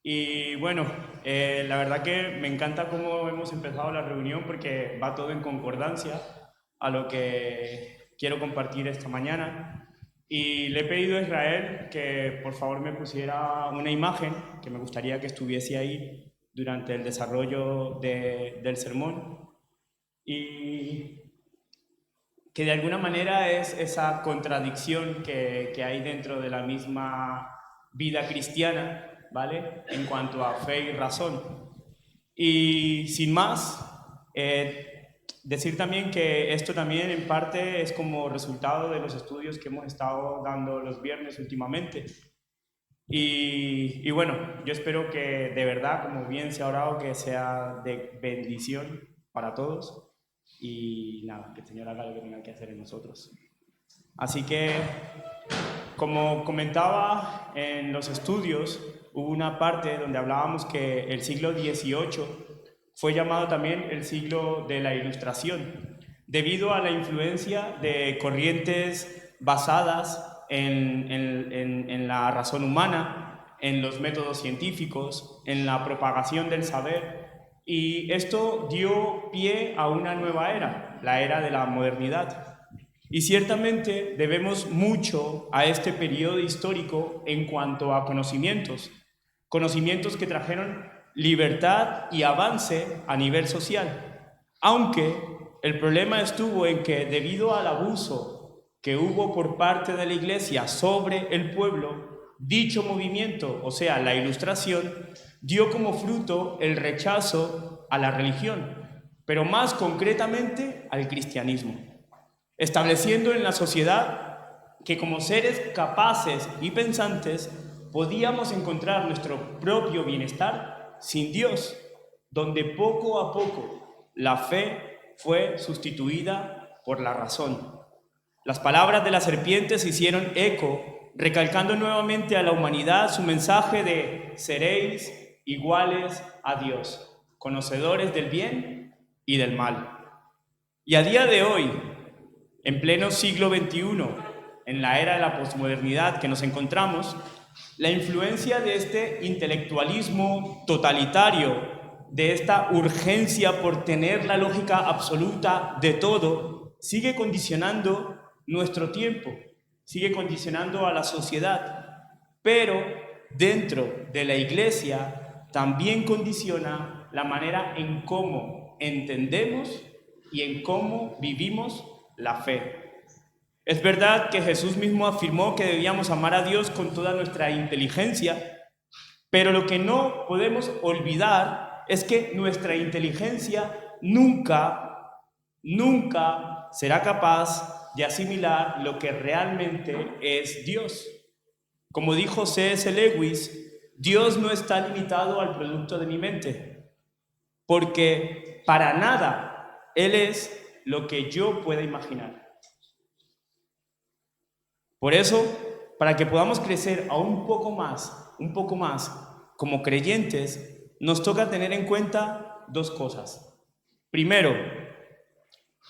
Y bueno, la verdad que me encanta cómo hemos empezado la reunión porque va todo en concordancia a lo que quiero compartir esta mañana. Y le he pedido a Israel que por favor me pusiera una imagen que me gustaría que estuviese ahí durante el desarrollo del sermón y que de alguna manera es esa contradicción que hay dentro de la misma vida cristiana, ¿vale? En cuanto a fe y razón. Y sin más, decir también que esto también en parte es como resultado de los estudios que hemos estado dando los viernes últimamente. Y bueno, yo espero que de verdad, como bien se ha orado, que sea de bendición para todos. Y nada, que el Señor haga lo que tenga que hacer en nosotros. Así que, como comentaba en los estudios, hubo una parte donde hablábamos que el siglo XVIII fue llamado también el siglo de la Ilustración, debido a la influencia de corrientes basadas en la razón humana, en los métodos científicos, en la propagación del saber, y esto dio pie a una nueva era, la era de la modernidad. Y ciertamente debemos mucho a este periodo histórico en cuanto a conocimientos, conocimientos que trajeron libertad y avance a nivel social, aunque el problema estuvo en que debido al abuso que hubo por parte de la Iglesia sobre el pueblo, dicho movimiento, o sea, la Ilustración, dio como fruto el rechazo a la religión, pero más concretamente al cristianismo, estableciendo en la sociedad que como seres capaces y pensantes podíamos encontrar nuestro propio bienestar sin Dios, donde poco a poco la fe fue sustituida por la razón. Las palabras de la serpiente se hicieron eco, recalcando nuevamente a la humanidad su mensaje de seréis iguales a Dios, conocedores del bien y del mal. Y a día de hoy, en pleno siglo XXI, en la era de la posmodernidad que nos encontramos, la influencia de este intelectualismo totalitario, de esta urgencia por tener la lógica absoluta de todo, sigue condicionando nuestro tiempo, sigue condicionando a la sociedad, pero dentro de la Iglesia también condiciona la manera en cómo entendemos y en cómo vivimos la fe. Es verdad que Jesús mismo afirmó que debíamos amar a Dios con toda nuestra inteligencia, pero lo que no podemos olvidar es que nuestra inteligencia nunca será capaz de asimilar lo que realmente es Dios. Como dijo C.S. Lewis, Dios no está limitado al producto de mi mente, porque para nada Él es lo que yo pueda imaginar. Por eso, para que podamos crecer aún un poco más como creyentes, nos toca tener en cuenta dos cosas. Primero,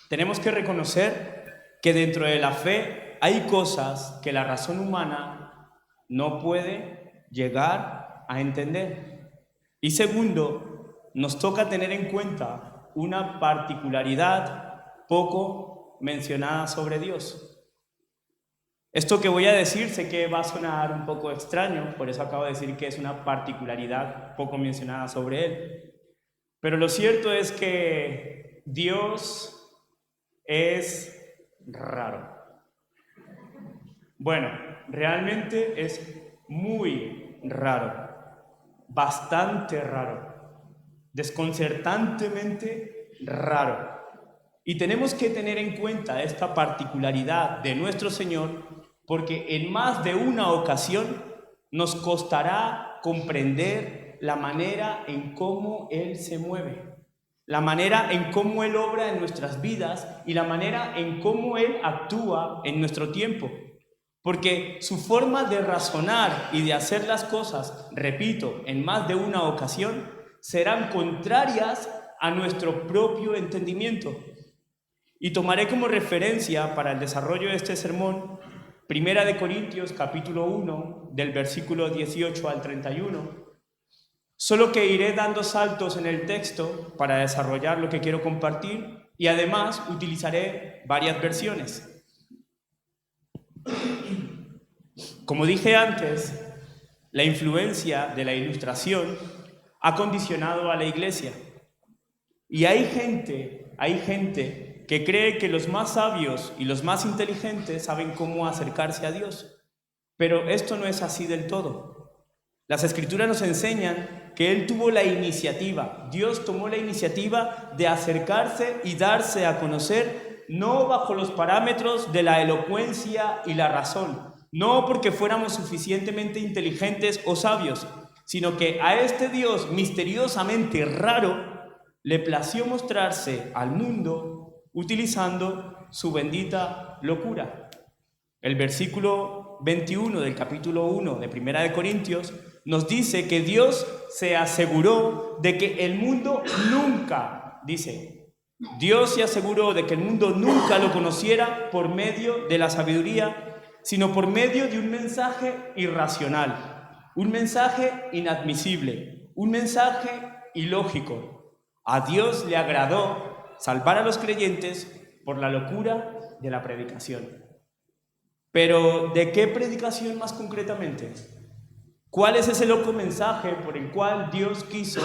tenemos que reconocer que dentro de la fe hay cosas que la razón humana no puede llegar a entender. Y segundo, nos toca tener en cuenta una particularidad poco mencionada sobre Dios. Esto que voy a decir sé que va a sonar un poco extraño, por eso acabo de decir que es una particularidad poco mencionada sobre Él. Pero lo cierto es que Dios es raro. Bueno, realmente es muy raro, bastante raro, desconcertantemente raro. Y tenemos que tener en cuenta esta particularidad de nuestro Señor porque en más de una ocasión nos costará comprender la manera en cómo Él se mueve, la manera en cómo Él obra en nuestras vidas y la manera en cómo Él actúa en nuestro tiempo. Porque su forma de razonar y de hacer las cosas, repito, en más de una ocasión, serán contrarias a nuestro propio entendimiento. Y tomaré como referencia para el desarrollo de este sermón Primera de Corintios capítulo 1 del versículo 18 al 31, Solo que iré dando saltos en el texto para desarrollar lo que quiero compartir y además utilizaré varias versiones. Como dije antes, la influencia de la Ilustración ha condicionado a la Iglesia. Y hay gente que cree que los más sabios y los más inteligentes saben cómo acercarse a Dios. Pero esto no es así del todo. Las Escrituras nos enseñan que Él tuvo la iniciativa. Dios tomó la iniciativa de acercarse y darse a conocer, no bajo los parámetros de la elocuencia y la razón, no porque fuéramos suficientemente inteligentes o sabios, sino que a este Dios misteriosamente raro le plació mostrarse al mundo utilizando su bendita locura. El versículo 21 del capítulo 1 de Primera de Corintios nos dice que Dios se aseguró de que el mundo nunca, Dios se aseguró de que el mundo nunca lo conociera por medio de la sabiduría, sino por medio de un mensaje irracional, un mensaje inadmisible, un mensaje ilógico. A Dios le agradó salvar a los creyentes por la locura de la predicación. Pero, ¿de qué predicación más concretamente? ¿Cuál es ese loco mensaje por el cual Dios quiso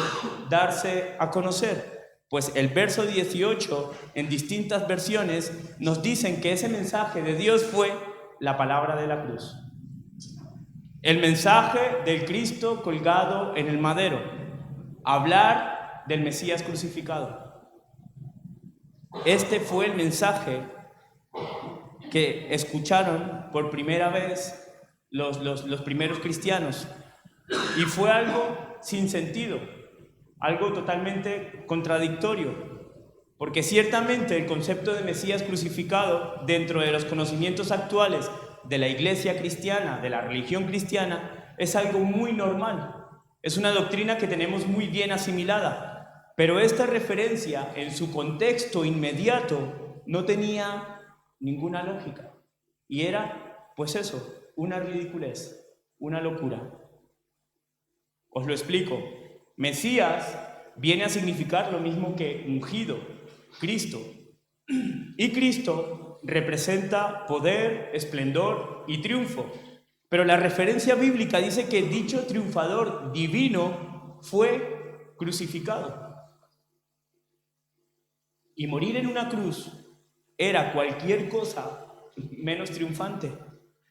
darse a conocer? Pues el verso 18, en distintas versiones, nos dicen que ese mensaje de Dios fue la palabra de la cruz. El mensaje del Cristo colgado en el madero. Hablar del Mesías crucificado. Este fue el mensaje que escucharon por primera vez los primeros cristianos, y fue algo sin sentido, algo totalmente contradictorio, porque ciertamente el concepto de Mesías crucificado dentro de los conocimientos actuales de la iglesia cristiana, de la religión cristiana, es algo muy normal, es una doctrina que tenemos muy bien asimilada, pero esta referencia en su contexto inmediato no tenía ninguna lógica, y era, pues eso, una ridiculez, una locura. Os lo explico. Mesías viene a significar lo mismo que ungido, Cristo. Y Cristo representa poder, esplendor y triunfo. Pero la referencia bíblica dice que dicho triunfador divino fue crucificado. Y morir en una cruz era cualquier cosa menos triunfante.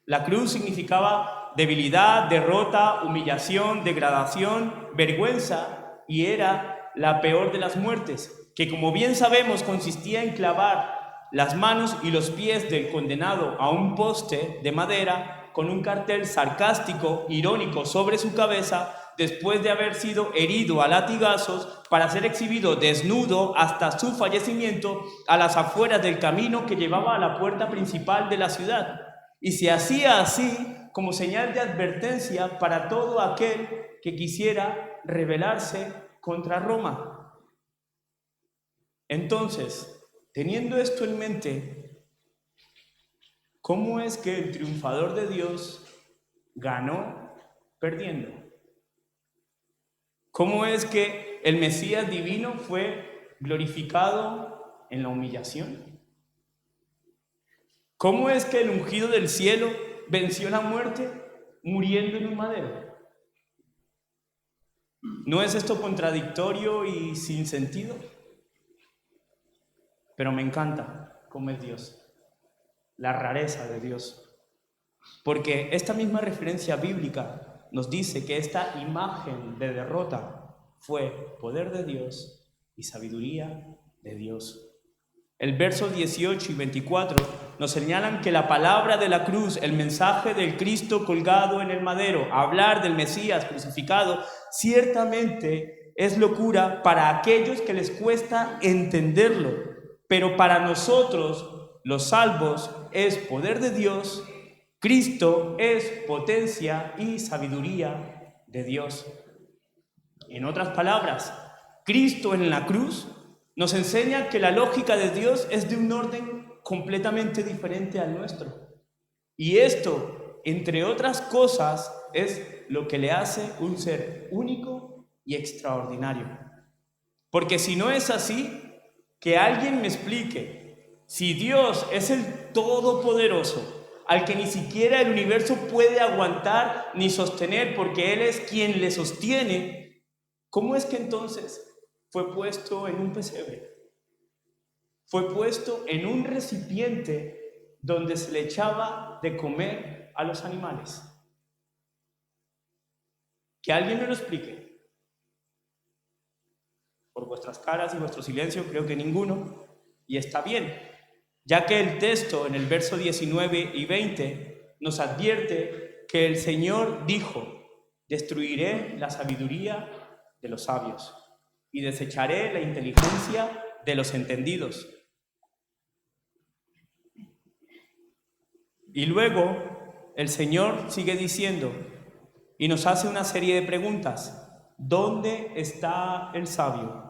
La cruz significaba debilidad, derrota, humillación, degradación, vergüenza, y era la peor de las muertes, que como bien sabemos consistía en clavar las manos y los pies del condenado a un poste de madera con un cartel sarcástico, irónico sobre su cabeza, después de haber sido herido a latigazos para ser exhibido desnudo hasta su fallecimiento a las afueras del camino que llevaba a la puerta principal de la ciudad. Y se hacía así como señal de advertencia para todo aquel que quisiera rebelarse contra Roma. Entonces, teniendo esto en mente, ¿cómo es que el triunfador de Dios ganó perdiendo? ¿Cómo es que el Mesías divino fue glorificado en la humillación? ¿Cómo es que el ungido del cielo venció la muerte muriendo en un madero? ¿No es esto contradictorio y sin sentido? Pero me encanta cómo es Dios, la rareza de Dios. Porque esta misma referencia bíblica nos dice que esta imagen de derrota fue poder de Dios y sabiduría de Dios. El verso 18 y 24 nos señalan que la palabra de la cruz, el mensaje del Cristo colgado en el madero, hablar del Mesías crucificado, ciertamente es locura para aquellos que les cuesta entenderlo, pero para nosotros, los salvos, es poder de Dios. Cristo es potencia y sabiduría de Dios. En otras palabras, Cristo en la cruz nos enseña que la lógica de Dios es de un orden completamente diferente al nuestro. Y esto, entre otras cosas, es lo que le hace un ser único y extraordinario. Porque si no es así, que alguien me explique, si Dios es el Todopoderoso, al que ni siquiera el universo puede aguantar ni sostener, porque Él es quien le sostiene, ¿cómo es que entonces fue puesto en un pesebre? Fue puesto en un recipiente donde se le echaba de comer a los animales. Que alguien me lo explique. Por vuestras caras y vuestro silencio, creo que ninguno, y está bien, ya que el texto en el verso 19 y 20 nos advierte que el Señor dijo: destruiré la sabiduría de los sabios y desecharé la inteligencia de los entendidos. Y luego el Señor sigue diciendo y nos hace una serie de preguntas. ¿Dónde está el sabio?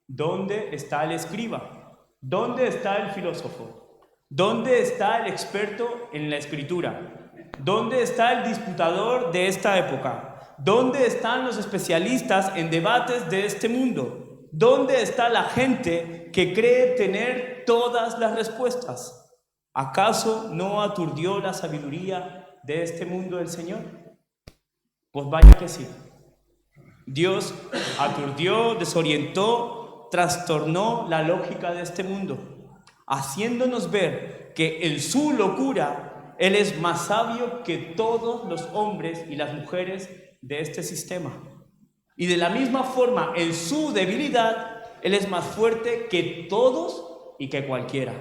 ¿Dónde está el escriba? ¿Dónde está el filósofo? ¿Dónde está el experto en la escritura? ¿Dónde está el disputador de esta época? ¿Dónde están los especialistas en debates de este mundo? ¿Dónde está la gente que cree tener todas las respuestas? ¿Acaso no aturdió la sabiduría de este mundo el Señor? Pues vaya que sí. Dios aturdió, desorientó, trastornó la lógica de este mundo, haciéndonos ver que en su locura Él es más sabio que todos los hombres y las mujeres de este sistema. Y de la misma forma, en su debilidad, Él es más fuerte que todos y que cualquiera.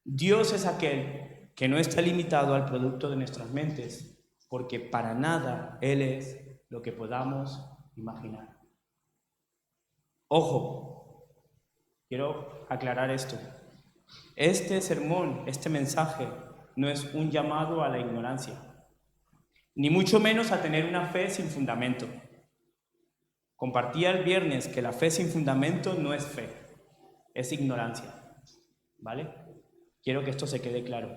Dios es aquel que no está limitado al producto de nuestras mentes, porque para nada Él es lo que podamos imaginar. Ojo, quiero aclarar esto. Este sermón, este mensaje, no es un llamado a la ignorancia, ni mucho menos a tener una fe sin fundamento. Compartía el viernes que la fe sin fundamento no es fe, es ignorancia, ¿vale? Quiero que esto se quede claro.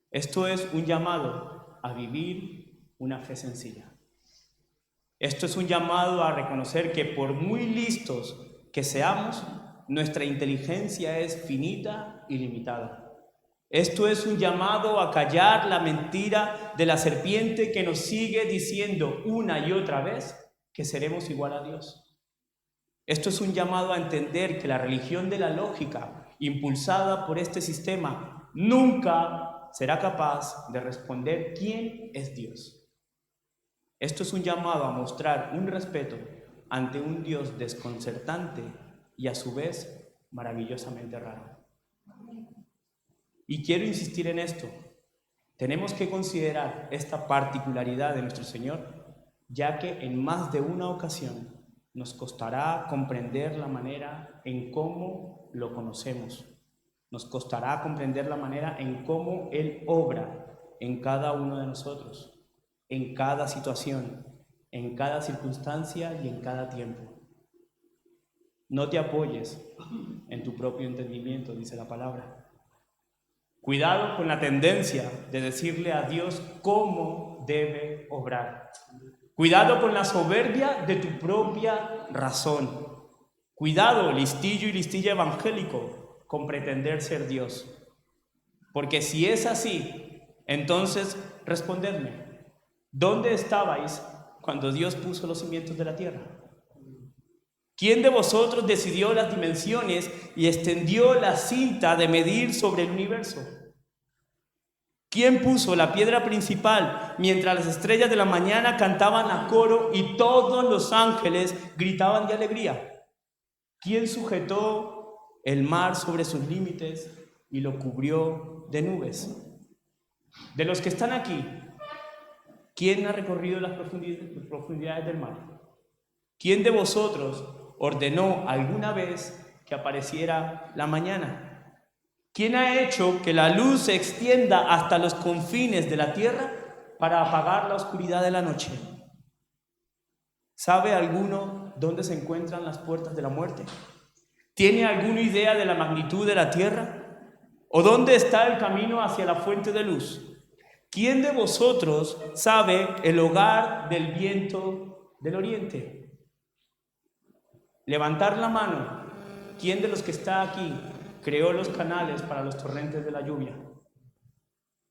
Esto es un llamado a vivir una fe sencilla. Esto es un llamado a reconocer que por muy listos que seamos, nuestra inteligencia es finita y limitada. Esto es un llamado a callar la mentira de la serpiente que nos sigue diciendo una y otra vez que seremos igual a Dios. Esto es un llamado a entender que la religión de la lógica, impulsada por este sistema, nunca será capaz de responder quién es Dios. Esto es un llamado a mostrar un respeto ante un Dios desconcertante y a su vez maravillosamente raro. Y quiero insistir en esto. Tenemos que considerar esta particularidad de nuestro Señor, ya que en más de una ocasión nos costará comprender la manera en cómo lo conocemos. Nos costará comprender la manera en cómo Él obra en cada uno de nosotros, en cada situación, en cada circunstancia y en cada tiempo. No te apoyes en tu propio entendimiento, dice la palabra. Cuidado con la tendencia de decirle a Dios cómo debe obrar. Cuidado con la soberbia de tu propia razón. Cuidado, listillo y listilla evangélico, con pretender ser Dios. Porque si es así, entonces respondedme. ¿Dónde estabais cuando Dios puso los cimientos de la tierra? ¿Quién de vosotros decidió las dimensiones y extendió la cinta de medir sobre el universo? ¿Quién puso la piedra principal mientras las estrellas de la mañana cantaban a coro y todos los ángeles gritaban de alegría? ¿Quién sujetó el mar sobre sus límites y lo cubrió de nubes? De los que están aquí, ¿quién ha recorrido las profundidades del mar? ¿Quién de vosotros ordenó alguna vez que apareciera la mañana? ¿Quién ha hecho que la luz se extienda hasta los confines de la tierra para apagar la oscuridad de la noche? ¿Sabe alguno dónde se encuentran las puertas de la muerte? ¿Tiene alguna idea de la magnitud de la tierra? ¿O dónde está el camino hacia la fuente de luz? ¿Quién de vosotros sabe el hogar del viento del oriente. Levantar la mano. ¿Quién de los que está aquí creó los canales para los torrentes de la lluvia?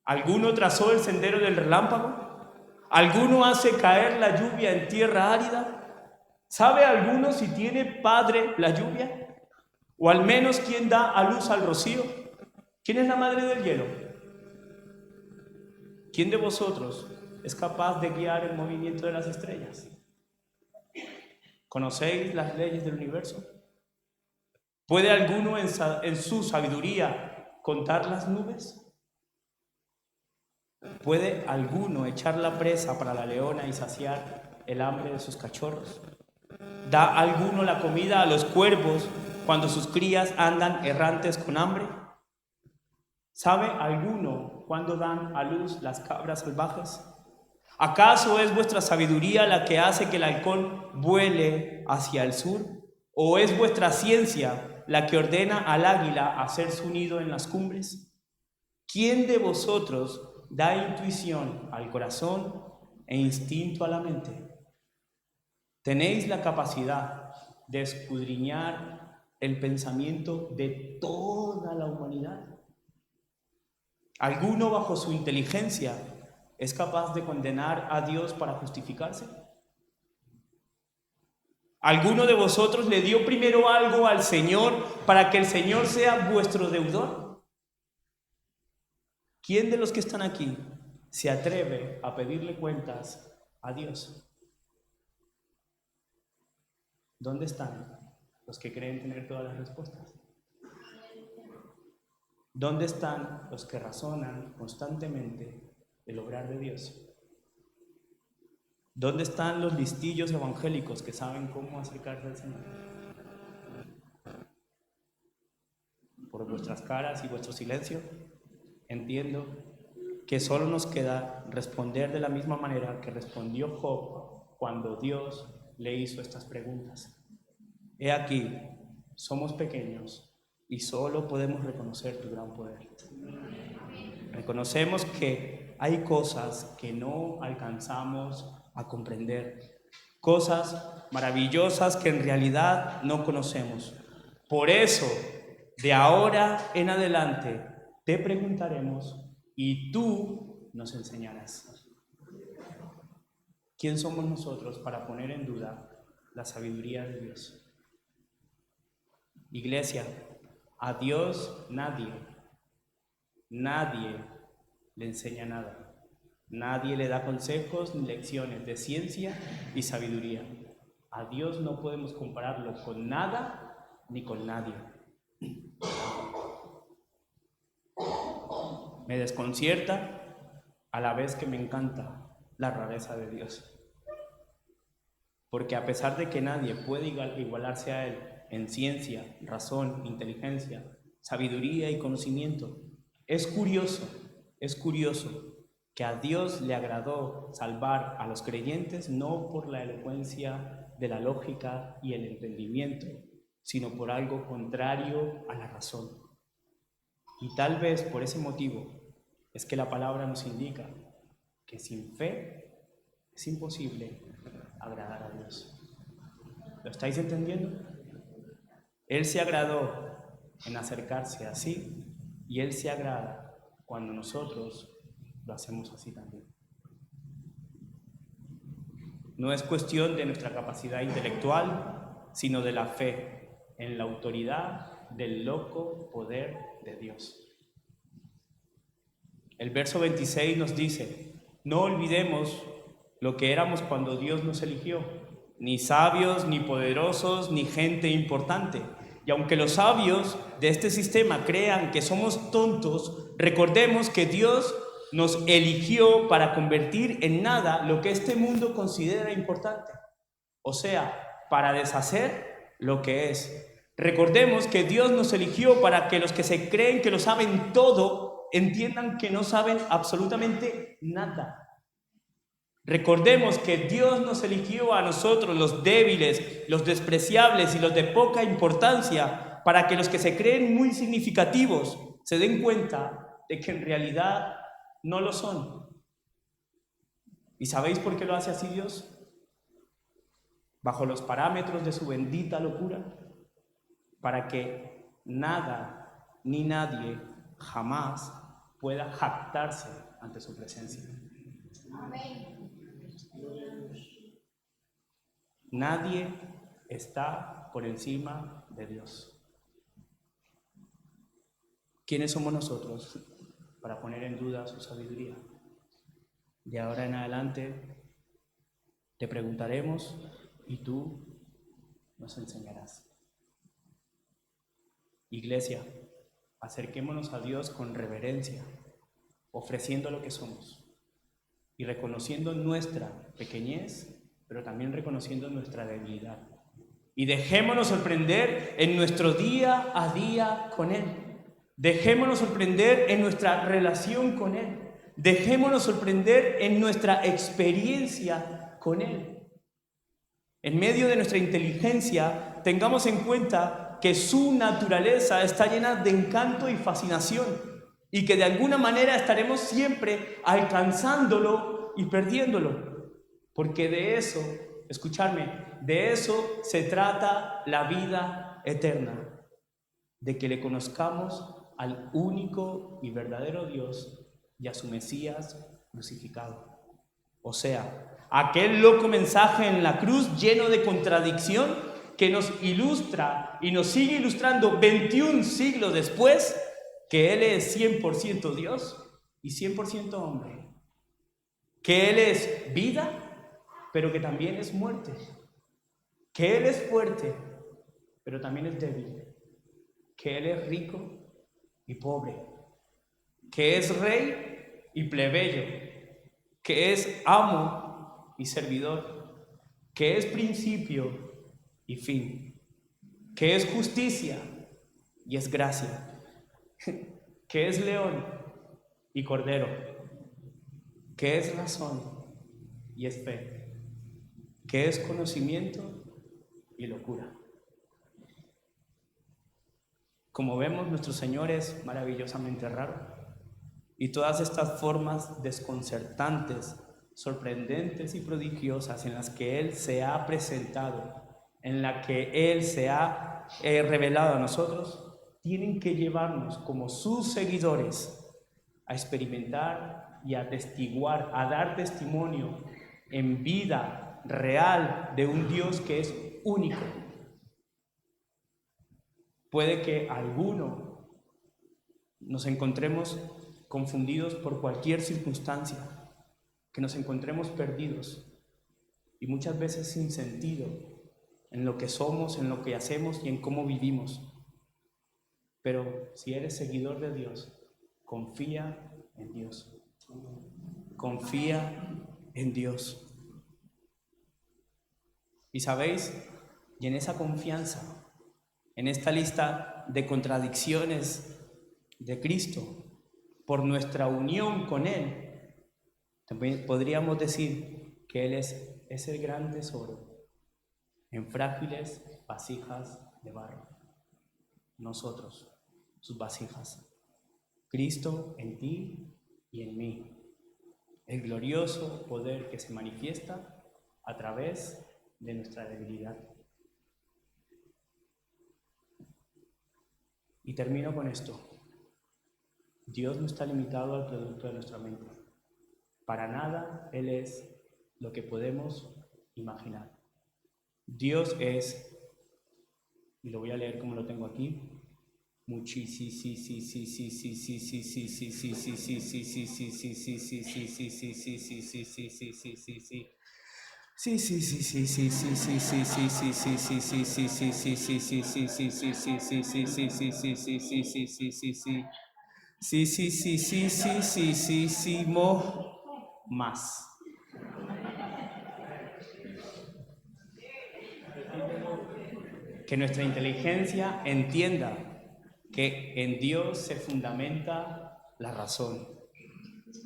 ¿Alguno trazó el sendero del relámpago? ¿Alguno hace caer la lluvia en tierra árida? ¿Sabe alguno si tiene padre la lluvia? ¿O al menos quién da a luz al rocío? ¿Quién es la madre del hielo? ¿Quién de vosotros es capaz de guiar el movimiento de las estrellas? ¿Conocéis las leyes del universo? ¿Puede alguno en su sabiduría contar las nubes? ¿Puede alguno echar la presa para la leona y saciar el hambre de sus cachorros? ¿Da alguno la comida a los cuervos cuando sus crías andan errantes con hambre? ¿Sabe alguno cuándo dan a luz las cabras salvajes? ¿Acaso es vuestra sabiduría la que hace que el halcón vuele hacia el sur? ¿O es vuestra ciencia la que ordena al águila hacer su nido en las cumbres? ¿Quién de vosotros da intuición al corazón e instinto a la mente? Tenéis la capacidad de escudriñar el pensamiento de toda la humanidad. ¿Alguno bajo su inteligencia es capaz de condenar a Dios para justificarse? ¿Alguno de vosotros le dio primero algo al Señor para que el Señor sea vuestro deudor? ¿Quién de los que están aquí se atreve a pedirle cuentas a Dios? ¿Dónde están los que creen tener todas las respuestas? ¿Dónde están los que razonan constantemente el obrar de Dios? ¿Dónde están los listillos evangélicos que saben cómo acercarse al Señor? Por vuestras caras y vuestro silencio, entiendo que solo nos queda responder de la misma manera que respondió Job cuando Dios le hizo estas preguntas. He aquí, somos pequeños y solo podemos reconocer tu gran poder. Reconocemos que hay cosas que no alcanzamos a comprender, cosas maravillosas que en realidad no conocemos. Por eso, de ahora en adelante, te preguntaremos y tú nos enseñarás. ¿Quién somos nosotros para poner en duda la sabiduría de Dios? Iglesia, a Dios nadie le enseña nada. Nadie le da consejos ni lecciones de ciencia y sabiduría. A Dios no podemos compararlo con nada ni con nadie. Me desconcierta a la vez que me encanta la rareza de Dios. Porque a pesar de que nadie puede igualarse a Él en ciencia, razón, inteligencia, sabiduría y conocimiento, es curioso que a Dios le agradó salvar a los creyentes no por la elocuencia de la lógica y el entendimiento, sino por algo contrario a la razón. Y tal vez por ese motivo es que la palabra nos indica que sin fe es imposible agradar a Dios. ¿Lo estáis entendiendo? Él se agradó en acercarse así y Él se agrada cuando nosotros lo hacemos así también. No es cuestión de nuestra capacidad intelectual, sino de la fe en la autoridad del loco poder de Dios. El verso 26 nos dice: no olvidemos lo que éramos cuando Dios nos eligió, ni sabios, ni poderosos, ni gente importante. Y aunque los sabios de este sistema crean que somos tontos, recordemos que Dios nos eligió para convertir en nada lo que este mundo considera importante, o sea, para deshacer lo que es. Recordemos que Dios nos eligió para que los que se creen que lo saben todo entiendan que no saben absolutamente nada. Recordemos que Dios nos eligió a nosotros, los débiles, los despreciables y los de poca importancia, para que los que se creen muy significativos se den cuenta de que en realidad no lo son. ¿Y sabéis por qué lo hace así Dios? bajo los parámetros de su bendita locura, para que nada ni nadie jamás pueda jactarse ante su presencia. Amén. Nadie está por encima de Dios. ¿Quiénes somos nosotros para poner en duda su sabiduría? De ahora en adelante te preguntaremos y tú nos enseñarás. Iglesia, acerquémonos a Dios con reverencia, ofreciendo lo que somos y reconociendo nuestra pequeñez, pero también reconociendo nuestra debilidad. Y dejémonos sorprender en nuestro día a día con Él. Dejémonos sorprender en nuestra relación con Él. Dejémonos sorprender en nuestra experiencia con Él. En medio de nuestra inteligencia, tengamos en cuenta que su naturaleza está llena de encanto y fascinación y que de alguna manera estaremos siempre alcanzándolo y perdiéndolo. Porque de eso, escuchadme, de eso se trata la vida eterna, de que le conozcamos al único y verdadero Dios y a su Mesías crucificado. O sea, aquel loco mensaje en la cruz lleno de contradicción que nos ilustra y nos sigue ilustrando 21 siglos después que Él es 100% Dios y 100% hombre. Que Él es vida, pero que también es muerte. Que Él es fuerte, pero también es débil. Que Él es rico y pobre. Que es rey y plebeyo. Que es amo y servidor, que es principio y fin, que es justicia y es gracia, que es león y cordero, que es razón y es fe, que es conocimiento y locura. Como vemos, nuestro Señor es maravillosamente raro. Y todas estas formas desconcertantes, sorprendentes y prodigiosas en las que Él se ha presentado, en la que Él se ha revelado a nosotros, tienen que llevarnos como sus seguidores a experimentar y a atestiguar, a dar testimonio en vida real de un Dios que es único. Puede que alguno nos encontremos confundidos por cualquier circunstancia, que nos encontremos perdidos y muchas veces sin sentido en lo que somos, en lo que hacemos y en cómo vivimos. Pero si eres seguidor de Dios, confía en Dios. Confía en Dios. Y sabéis, y en esa confianza, en esta lista de contradicciones de Cristo, por nuestra unión con Él, también podríamos decir que Él es el gran tesoro en frágiles vasijas de barro. Nosotros, sus vasijas. Cristo en ti y en mí. El glorioso poder que se manifiesta a través de nuestra debilidad. Y termino con esto. Dios no está limitado al producto de nuestra mente. Para nada Él es lo que podemos imaginar. Dios es, y lo voy a leer como lo tengo aquí, más. Que nuestra inteligencia entienda que en Dios se fundamenta la razón.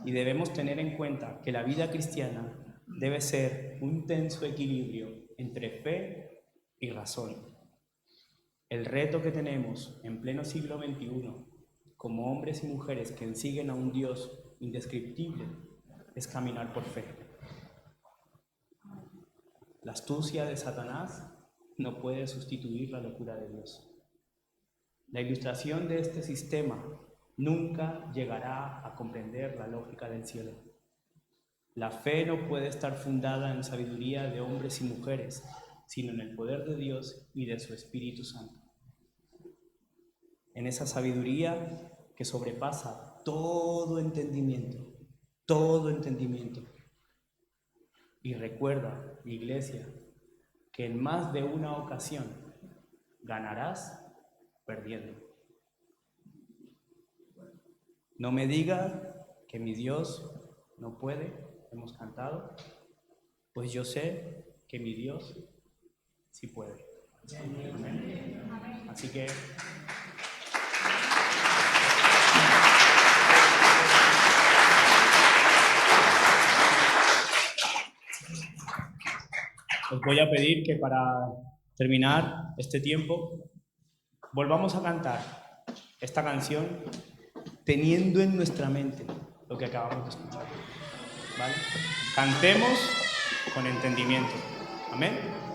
Y debemos tener en cuenta que la vida cristiana debe ser un tenso equilibrio entre fe y razón. El reto que tenemos en pleno siglo XXI, como hombres y mujeres que siguen a un Dios indescriptible, es caminar por fe. La astucia de Satanás no puede sustituir la locura de Dios. La ilustración de este sistema nunca llegará a comprender la lógica del cielo. La fe no puede estar fundada en sabiduría de hombres y mujeres, sino en el poder de Dios y de su Espíritu Santo. En esa sabiduría que sobrepasa todo entendimiento, todo entendimiento. Y recuerda, iglesia, que en más de una ocasión ganarás perdiendo. No me diga que mi Dios no puede, hemos cantado, pues yo sé que mi Dios sí puede. Amén. Así que os voy a pedir que para terminar este tiempo volvamos a cantar esta canción teniendo en nuestra mente lo que acabamos de escuchar. ¿Vale? Cantemos con entendimiento. Amén.